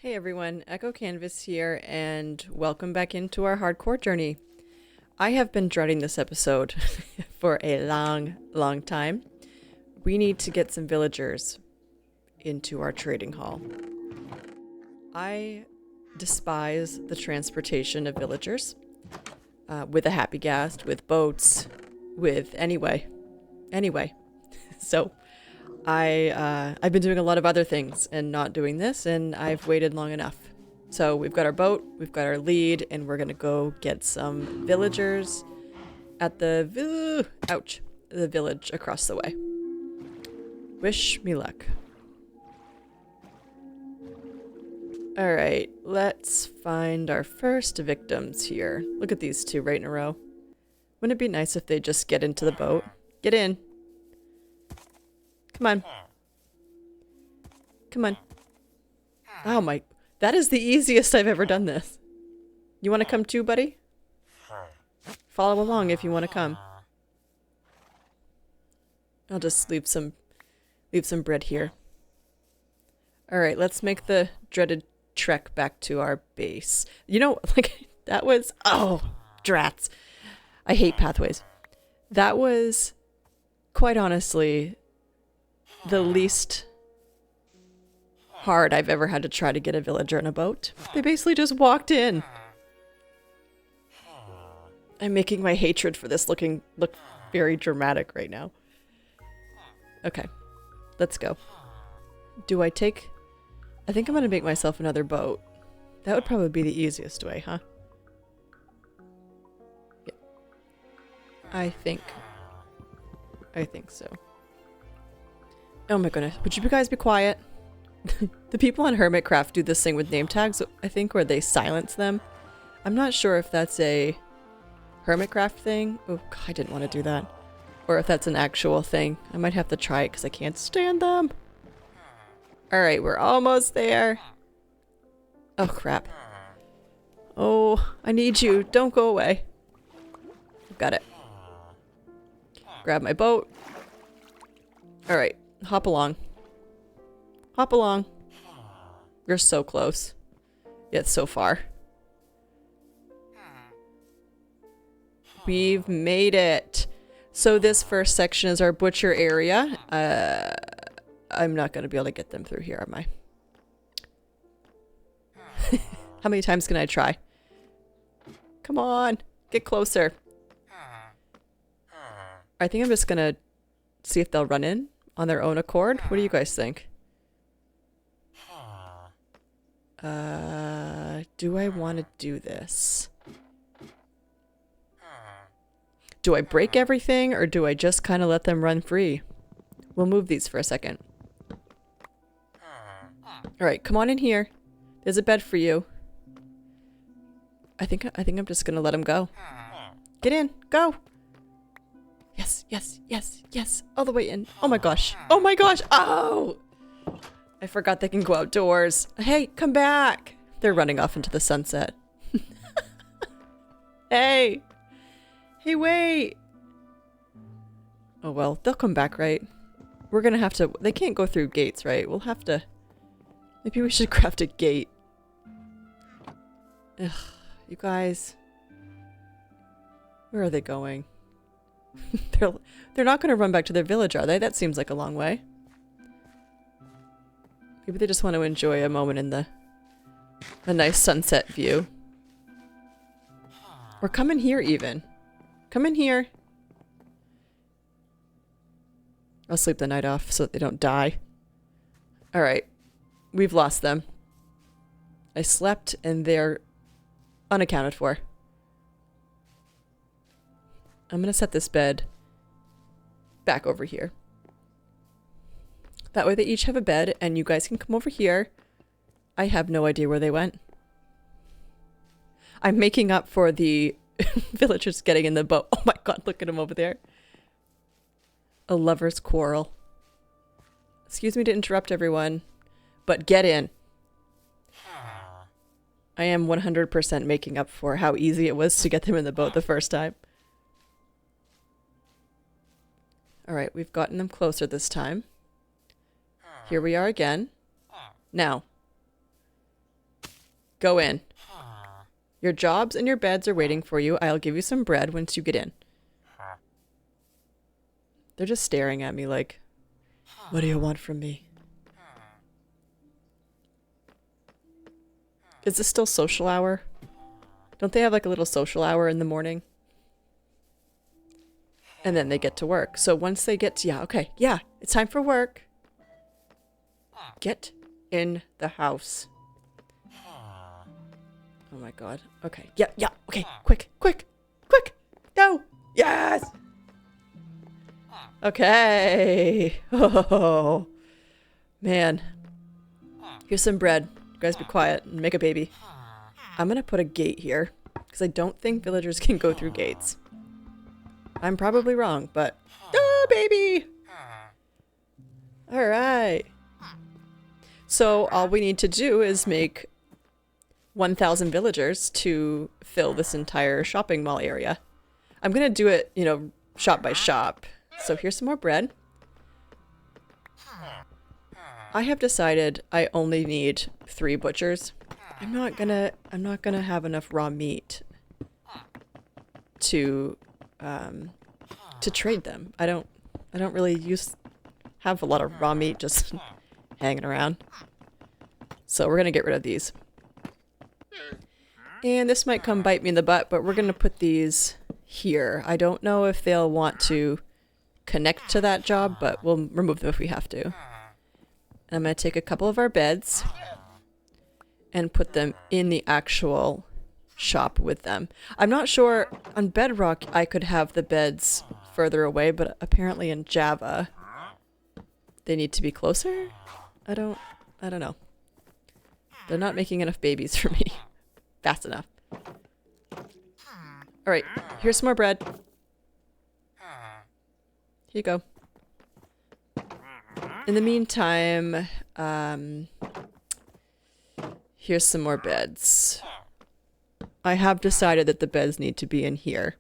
Hey everyone, Echo Canvas here, and welcome back into our hardcore journey. I have been dreading this episode for a long time. We need to get some villagers into our trading hall. I despise the transportation of villagers with a happy ghast, with boats, with anyway. So I've been doing a lot of other things and not doing this, and I've waited long enough. So we've got our boat, we've got our lead, and we're gonna go get some villagers at the village across the way. Wish me luck. All right, let's find our first victims here. Look at these two right in a row. Wouldn't it be nice if they just get into the boat? Get in. Come on. Come on. Oh my, that is the easiest I've ever done this. You want to come too, buddy? Follow along if you want to come. I'll just leave some bread here. All right, let's make the dreaded trek back to our base. You know, like that was, oh, drats. I hate pathways. That was quite honestly the least hard I've ever had to try to get a villager in a boat. They basically just walked in. I'm making my hatred for this look very dramatic right now. Okay, let's go. Do I take... I think I'm gonna make myself another boat. That would probably be the easiest way, huh? Yeah. I think so. Oh my goodness. Would you guys be quiet? The people on Hermitcraft do this thing with name tags, I think, where they silence them. I'm not sure if that's a Hermitcraft thing. Oh, God, I didn't want to do that. Or if that's an actual thing. I might have to try it because I can't stand them. Alright, we're almost there. Oh, crap. Oh, I need you. Don't go away. Got it. Grab my boat. Alright, hop along. Hop along. You're so close. Yet so far. We've made it. So this first section is our butcher area. I'm not going to be able to get them through here, am I? How many times can I try? Come on. Get closer. I think I'm just going to see if they'll run in on their own accord. What do you guys think? Do I want to do this? Do I break everything, or do I just kind of let them run free? We'll move these for a second. Alright, come on in here. There's a bed for you. I think I'm just gonna let him go. Get in, go! Yes, yes, yes, yes. All the way in. Oh my gosh. Oh my gosh! Oh! I forgot they can go outdoors. Hey, come back! They're running off into the sunset. Hey! Hey, wait! Oh well, they'll come back, right? We're gonna have to... They can't go through gates, right? We'll have to... Maybe we should craft a gate. Ugh, you guys. Where are they going? They're not gonna run back to their village, are they? That seems like a long way. Maybe they just want to enjoy a moment in a nice sunset view. Or come in here even. Come in here. I'll sleep the night off so that they don't die. Alright. We've lost them. I slept and they're unaccounted for. I'm gonna set this bed back over here. That way they each have a bed and you guys can come over here. I have no idea where they went. I'm making up for the villagers getting in the boat. Oh my god, look at him over there. A lover's quarrel. Excuse me to interrupt everyone, but get in. I am 100% making up for how easy it was to get them in the boat the first time. Alright, we've gotten them closer this time. Here we are again. Now, Go in. Your jobs and your beds are waiting for you. I'll give you some bread once you get in. They're just staring at me like, what do you want from me? Is this still social hour? Don't they have like a little social hour in the morning? And then they get to work. So once they get to, yeah, okay, yeah, it's time for work. Get in the house. Oh my god. Okay. Yeah, yeah, okay. Quick, quick, quick. Go. Yes. Okay. Oh, man. Here's some bread. You guys be quiet and make a baby. I'm gonna put a gate here because I don't think villagers can go through gates. I'm probably wrong, but oh, baby. All right. So all we need to do is make 1,000 villagers to fill this entire shopping mall area. I'm gonna do it, you know, shop by shop. So here's some more bread. I have decided I only need 3 butchers. I'm not gonna have enough raw meat to trade them. I don't really have a lot of raw meat just hanging around. So we're gonna get rid of these. And this might come bite me in the butt, but we're gonna put these here. I don't know if they'll want to connect to that job, but we'll remove them if we have to. And I'm gonna take a couple of our beds and put them in the actual shop with them. I'm not sure, on Bedrock I could have the beds further away, but apparently in Java they need to be closer? I don't know. They're not making enough babies for me fast enough. Alright, here's some more bread. Here you go. In the meantime, here's some more beds. I have decided that the beds need to be in here.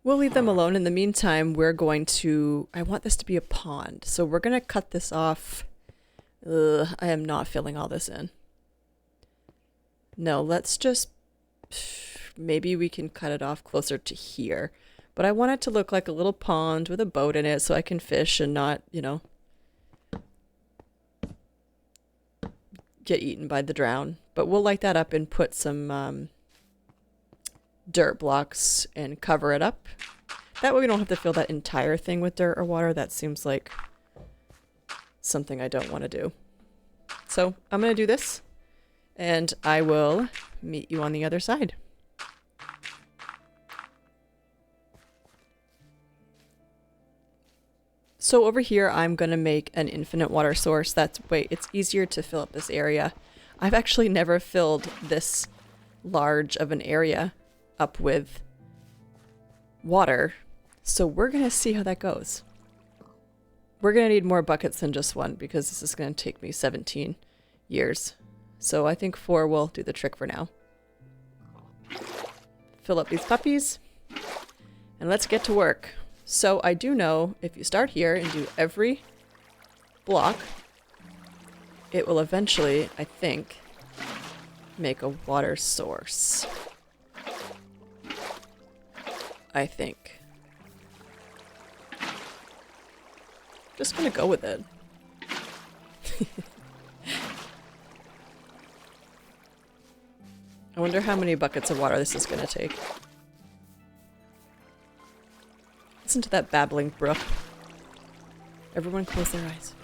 We'll leave them alone. In the meantime, we're going to... I want this to be a pond, so we're going to cut this off. Ugh, I am not filling all this in. No, let's just... Maybe we can cut it off closer to here. But I want it to look like a little pond with a boat in it so I can fish and not, you know, get eaten by the drown. But we'll light that up and put some dirt blocks and cover it up. That way we don't have to fill that entire thing with dirt or water. That seems like something I don't want to do. So I'm going to do this and I will meet you on the other side. So over here, I'm going to make an infinite water source. It's easier to fill up this area. I've actually never filled this large of an area up with water. So we're going to see how that goes. We're going to need more buckets than just one because this is going to take me 17 years. So I think 4 will do the trick for now. Fill up these puppies and let's get to work. So I do know if you start here and do every block, it will eventually, I think, make a water source. I think. Just gonna go with it. I wonder how many buckets of water this is gonna take. Listen to that babbling brook. Everyone close their eyes.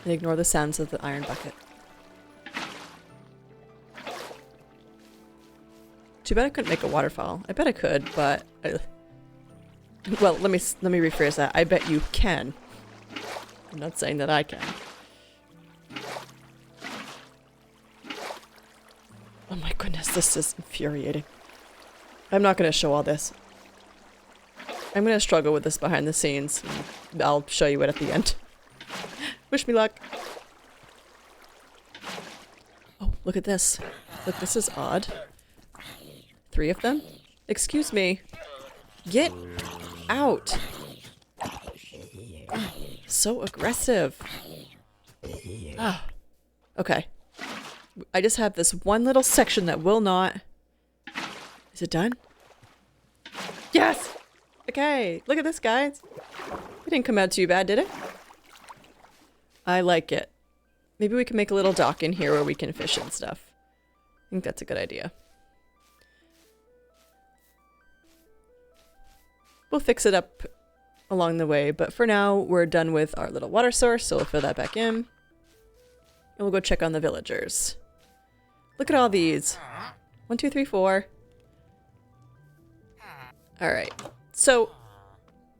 And ignore the sounds of the iron bucket. Too bad I couldn't make a waterfall. I bet I could, but... well, let me rephrase that. I bet you can. I'm not saying that I can. Oh my goodness, this is infuriating. I'm not going to show all this. I'm going to struggle with this behind the scenes. I'll show you it at the end. Wish me luck. Oh, look at this. Look, this is odd. 3 of them? Excuse me. Get out. so aggressive. Ah. Okay. I just have this one little section that will not... Is it done? Yes! Okay, look at this, guys. It didn't come out too bad, did it? I like it. Maybe we can make a little dock in here where we can fish and stuff. I think that's a good idea. We'll fix it up along the way, but for now, we're done with our little water source, so we'll fill that back in. And we'll go check on the villagers. Look at all these. 1, 2, 3, 4. Alright, so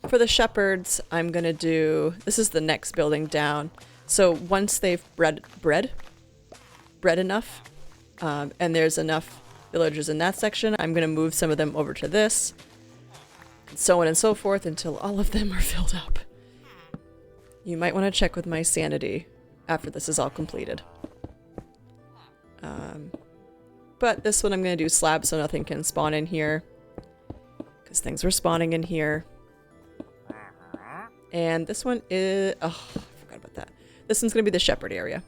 for the shepherds, I'm gonna do... This is the next building down. So once they've bred enough, and there's enough villagers in that section, I'm gonna move some of them over to this. And so on and so forth until all of them are filled up. You might want to check with my sanity after this is all completed. But this one I'm going to do slabs so nothing can spawn in here. Because things were spawning in here. And this one is... Oh, I forgot about that. This one's going to be the shepherd area.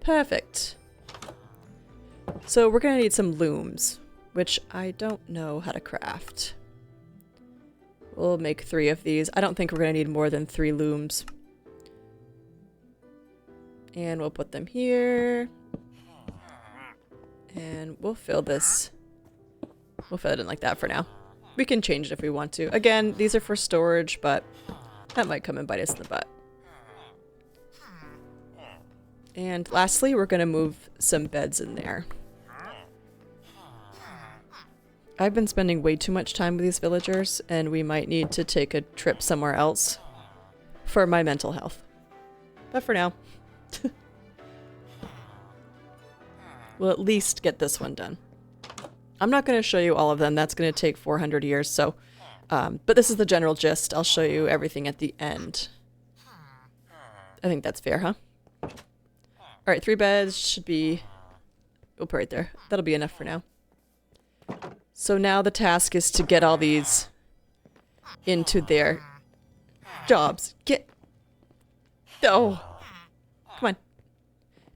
Perfect. So we're going to need some looms, which I don't know how to craft. We'll make 3 of these. I don't think we're going to need more than 3 looms. And we'll put them here. And we'll fill this. We'll fill it in like that for now. We can change it if we want to. Again, these are for storage, but that might come and bite us in the butt. And lastly, we're going to move some beds in there. I've been spending way too much time with these villagers, and we might need to take a trip somewhere else for my mental health. But for now, we'll at least get this one done. I'm not going to show you all of them. That's going to take 400 years, so... but this is the general gist. I'll show you everything at the end. I think that's fair, huh? Alright, 3 beds should be... We'll put right there. That'll be enough for now. So now the task is to get all these into their jobs. Get... Oh! Come on.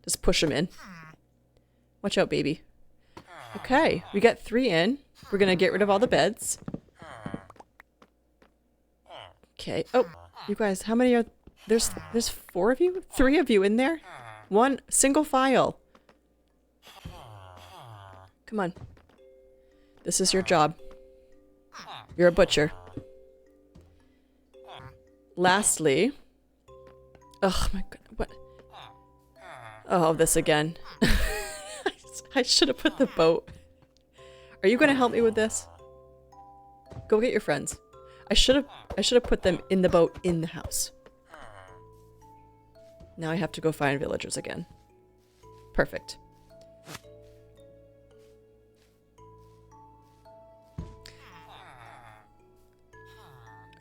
Just push them in. Watch out, baby. Okay, we got 3 in. We're gonna get rid of all the beds. Okay. Oh, you guys, how many are... There's 4 of you? 3 of you in there? 1 single file. Come on. This is your job. You're a butcher. Lastly... Oh my god, what? Oh, this again. I should have put the boat. Are you gonna help me with this? Go get your friends. I should have put them in the boat in the house. Now I have to go find villagers again. Perfect.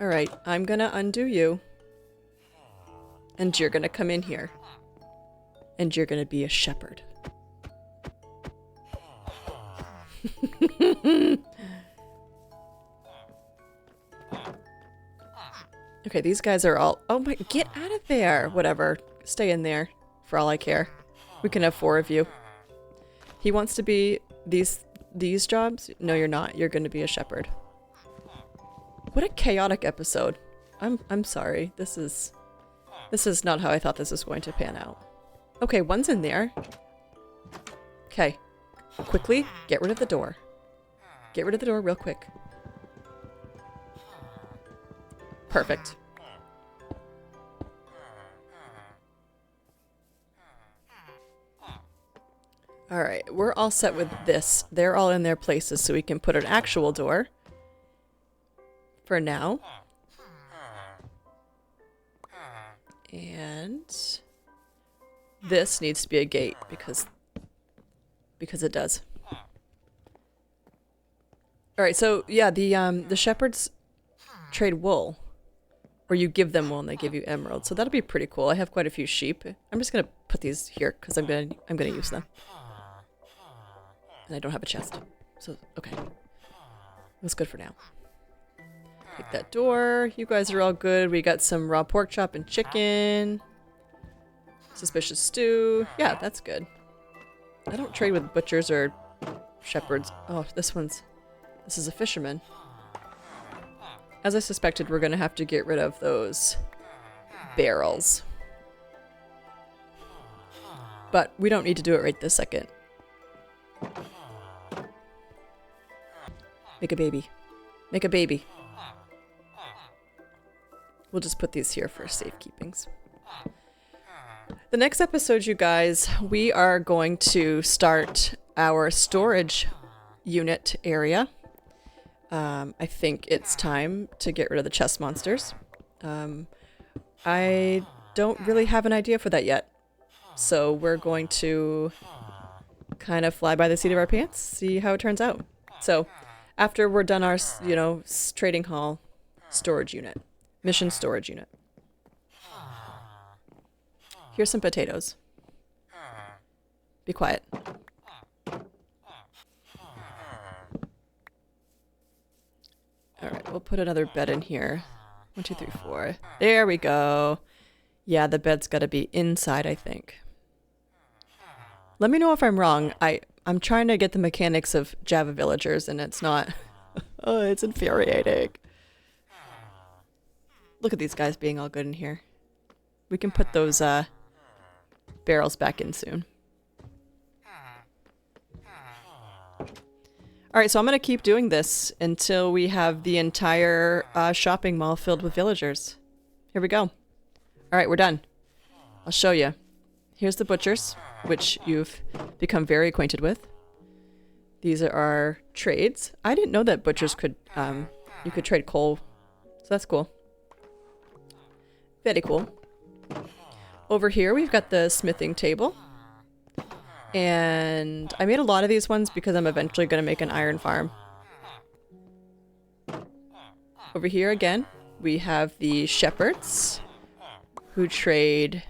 Alright, I'm gonna undo you. And you're gonna come in here. And you're gonna be a shepherd. Okay, these guys are all... Oh my... Get out of there! Whatever. Stay in there. For all I care. We can have 4 of you. He wants to be these jobs? No, you're not. You're going to be a shepherd. What a chaotic episode. I'm sorry. This is not how I thought this was going to pan out. Okay, 1's in there. Okay. Quickly, get rid of the door. Get rid of the door real quick. Perfect. Alright, we're all set with this. They're all in their places, so we can put an actual door. For now. And... this needs to be a gate, because it does. Alright, so yeah, the shepherds trade wool. Or you give them wool and they give you emeralds. So that'll be pretty cool. I have quite a few sheep. I'm just gonna put these here because I'm gonna use them. And I don't have a chest. So okay. That's good for now. Take that door. You guys are all good. We got some raw pork chop and chicken. Suspicious stew. Yeah, that's good. I don't trade with butchers or shepherds. Oh, this is a fisherman. As I suspected, we're gonna have to get rid of those barrels. But we don't need to do it right this second. Make a baby. Make a baby. We'll just put these here for safekeepings. The next episode, you guys, we are going to start our storage unit area. I think it's time to get rid of the chest monsters. I don't really have an idea for that yet. So we're going to kind of fly by the seat of our pants, see how it turns out. So after we're done our, trading hall storage unit, mission storage unit. Here's some potatoes. Be quiet. Alright, we'll put another bed in here. 1, 2, 3, 4. There we go. Yeah, the bed's gotta be inside, I think. Let me know if I'm wrong. I'm trying to get the mechanics of Java Villagers, and it's not... oh, it's infuriating. Look at these guys being all good in here. We can put those barrels back in soon. Alright, so I'm going to keep doing this until we have the entire shopping mall filled with villagers. Here we go. Alright, we're done. I'll show you. Here's the butchers, which you've become very acquainted with. These are our trades. I didn't know that butchers could, you could trade coal. So that's cool. Very cool. Over here, we've got the smithing table. And I made a lot of these ones because I'm eventually going to make an iron farm. Over here again, we have the shepherds who trade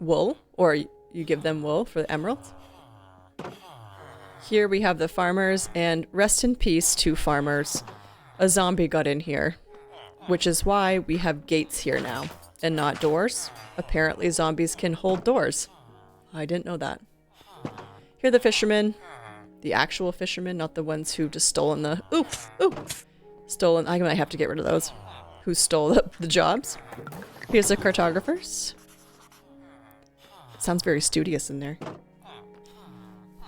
wool, or you give them wool for the emeralds. Here we have the farmers, and rest in peace to farmers. A zombie got in here, which is why we have gates here now and not doors. Apparently zombies can hold doors. I didn't know that. Here are the fishermen. The actual fishermen, not the ones who just stolen the... Stolen... I might have to get rid of those. Who stole the jobs. Here's the cartographers. Sounds very studious in there.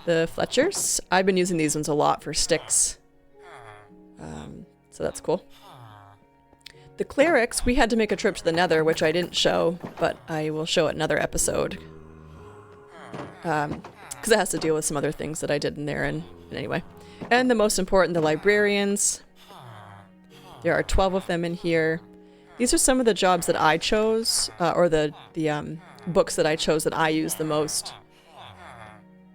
The Fletchers. I've been using these ones a lot for sticks. So that's cool. The clerics, we had to make a trip to the Nether, which I didn't show, but I will show it another episode. Because it has to deal with some other things that I did in there, and anyway. And the most important, the librarians. There are 12 of them in here. These are some of the jobs that I chose, or the books that I chose that I use the most.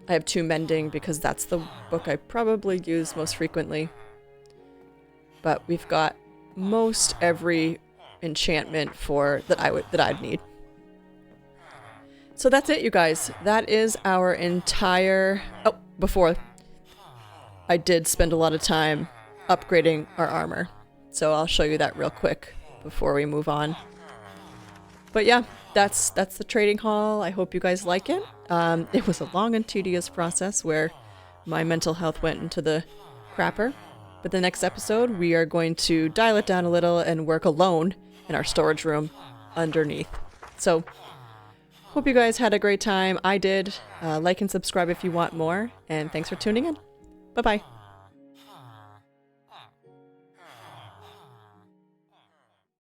I have 2 mending because that's the book I probably use most frequently. But we've got most every enchantment for that I'd need. So that's it, you guys. That is our entire... Oh, before. I did spend a lot of time upgrading our armor. So I'll show you that real quick before we move on. But yeah, that's the trading hall. I hope you guys like it. It was a long and tedious process where my mental health went into the crapper. But the next episode, we are going to dial it down a little and work alone in our storage room underneath. So... hope you guys had a great time. I did. Like and subscribe if you want more. And thanks for tuning in. Bye-bye.